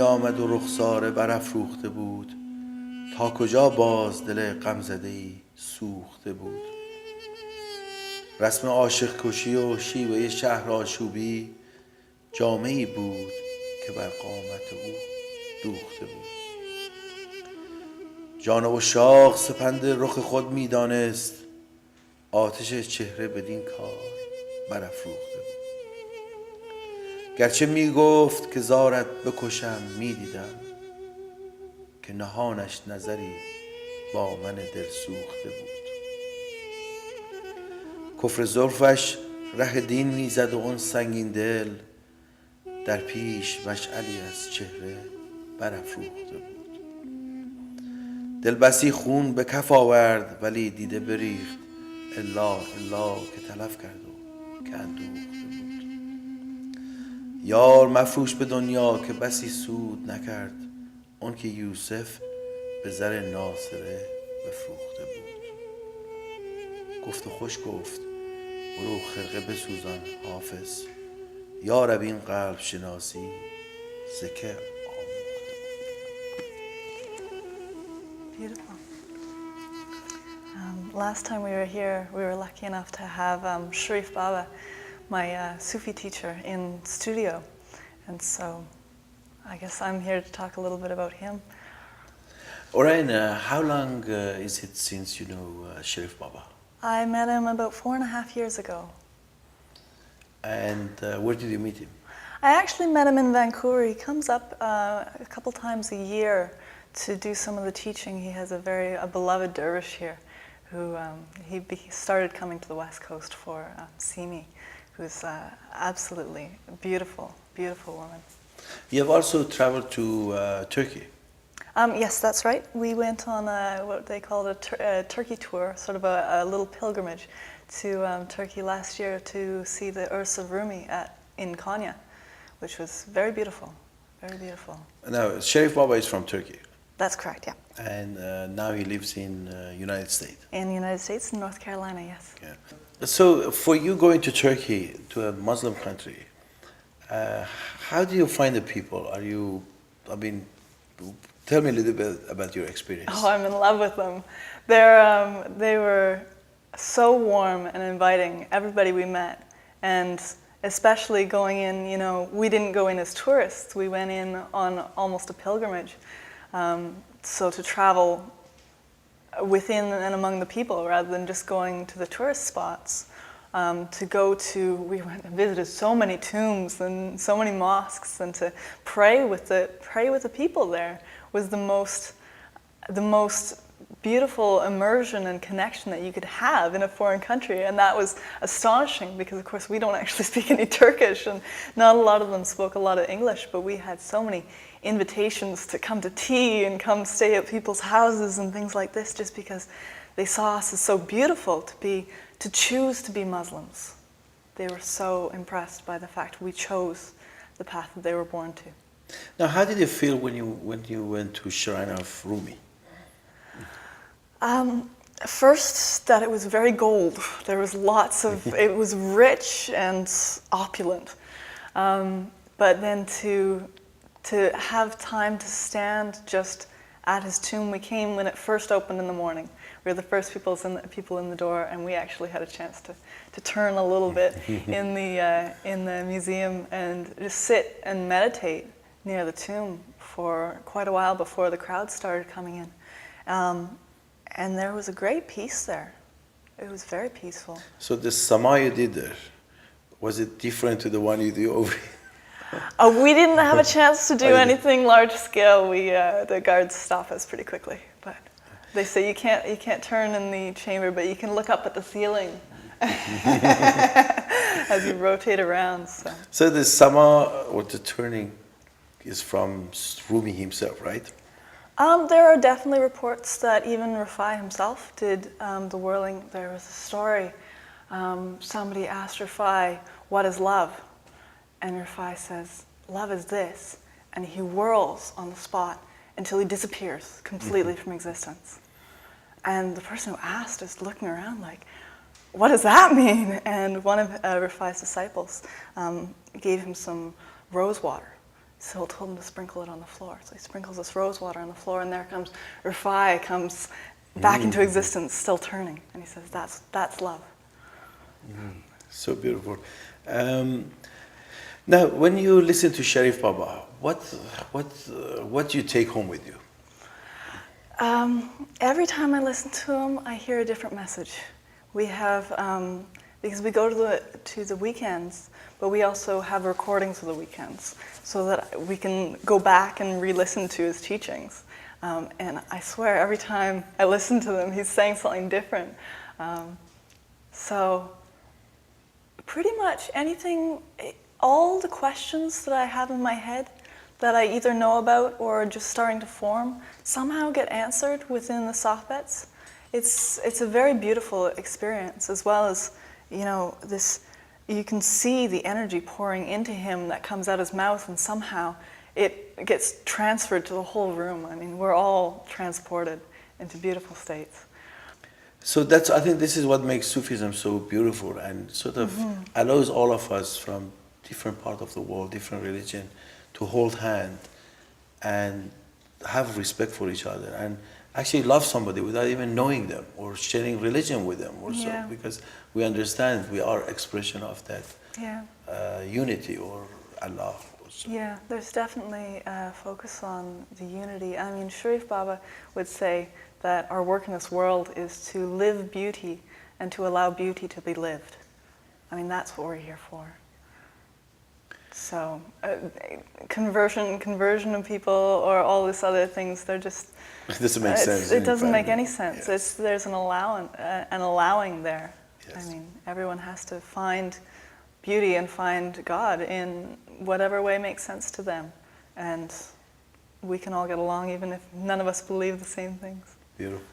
می آمد و رخساره برافروخته بود، تا کجا باز دل غمزده‌ای سوخته بود. رسم عاشق کشی و شیوه شهر آشوبی جامه‌ای بود که بر قامت او دوخته بود. جان عشاق سپند رخ خود می دانست، آتش چهره بدین کار برافروخته بود. گرچه می گفت که زارت بکشم، می دیدم که نهانش نظری با من دل سوخته بود. کفر زلفش ره دین می زد و اون سنگین دل، در پیش مشعلی از چهره برافروخته بود. دل بسی خون به کف آورد ولی دیده بریخت، الا الا که تلف کرد و که اندوخته بود. یار مفروش به دنیا که بسی سود نکرد، اون که یوسف به زر ناصره بفروخته بود. گفت و خوش گفت برو خرقه بسوزان حافظ، یا رب این قلب شناسی زکه آموخته. Beautiful. Last time we were here, we were lucky enough to have Sherif Baba, my Sufi teacher, in studio. And so I guess I'm here to talk a little bit about him. Orion, how long is it since you know Sherif Baba? I met him about 4.5 years ago. And where did you meet him? I actually met him in Vancouver. He comes up a couple times a year to do some of the teaching. He has a beloved dervish here who he started coming to the West Coast for Simi, who's absolutely beautiful, beautiful woman. You have also traveled to Turkey. Yes, that's right. We went on what they call a Turkey tour, sort of a little pilgrimage to Turkey last year to see the Urs of Rumi in Konya, which was very beautiful, very beautiful. Now, Sherif Baba is from Turkey. That's correct, yeah. And now he lives in United States. In the United States, in North Carolina, yes. Yeah. So for you going to Turkey, to a Muslim country, how do you find the people? Tell me a little bit about your experience. Oh, I'm in love with them. They were so warm and inviting, everybody we met. And especially going in, we didn't go in as tourists. We went in on almost a pilgrimage. So to travel within and among the people rather than just going to the tourist spots. We went and visited so many tombs and so many mosques, and to pray with the people there was the most beautiful immersion and connection that you could have in a foreign country. And that was astonishing because, of course, we don't actually speak any Turkish, and not a lot of them spoke a lot of English, but we had so many invitations to come to tea and come stay at people's houses and things like this, just because they saw us as so beautiful to choose to be Muslims. They were so impressed by the fact we chose the path that they were born to. Now, how did you feel when you went to Shrine of Rumi? First, that it was very gold. There was lots of, it was rich and opulent. But then to have time to stand just at his tomb, we came when it first opened in the morning. We were the first people in the door, and we actually had a chance to turn a little bit in the museum and just sit and meditate near the tomb for quite a while before the crowd started coming in. And there was a great peace there. It was very peaceful. So the sama you did there, was it different to the one you do over here? We didn't have a chance to do anything large scale. The guards stop us pretty quickly, but they say you can't turn in the chamber, but you can look up at the ceiling as you rotate around. So the sama or the turning is from Rumi himself, right? There are definitely reports that even Rufai himself did the whirling. There was a story. Somebody asked Rufai, "What is love?" And Rufai says, "Love is this," and he whirls on the spot until he disappears completely from existence. And the person who asked is looking around like, "What does that mean?" And one of Rufai's disciples gave him some rose water, So he told him to sprinkle it on the floor. So he sprinkles this rose water on the floor, and there comes Rufai comes back into existence, still turning. And he says, that's love. So beautiful. Now, when you listen to Sherif Baba, what do you take home with you? Every time I listen to him, I hear a different message. We have, because we go to the weekends, but we also have recordings of the weekends, so that we can go back and re-listen to his teachings. And I swear, every time I listen to them, he's saying something different. So pretty much anything, all the questions that I have in my head that I either know about or are just starting to form, somehow get answered within the sohbets. It's a very beautiful experience, as well as, this, you can see the energy pouring into him that comes out his mouth, and somehow it gets transferred to the whole room. I mean, we're all transported into beautiful states. So I think this is what makes Sufism so beautiful, and sort of allows all of us from different part of the world, different religion, to hold hand and have respect for each other, and actually love somebody without even knowing them or sharing religion with them, or so, because we understand we are expression of that unity, or Allah. Or so. Yeah, there's definitely a focus on the unity. I mean, Sherif Baba would say that our work in this world is to live beauty and to allow beauty to be lived. I mean, that's what we're here for. So, conversion of people or all these other things, they're just... It doesn't make sense. It doesn't make any sense. Yes. There's an allowing there. Yes. I mean, everyone has to find beauty and find God in whatever way makes sense to them. And we can all get along even if none of us believe the same things. Beautiful.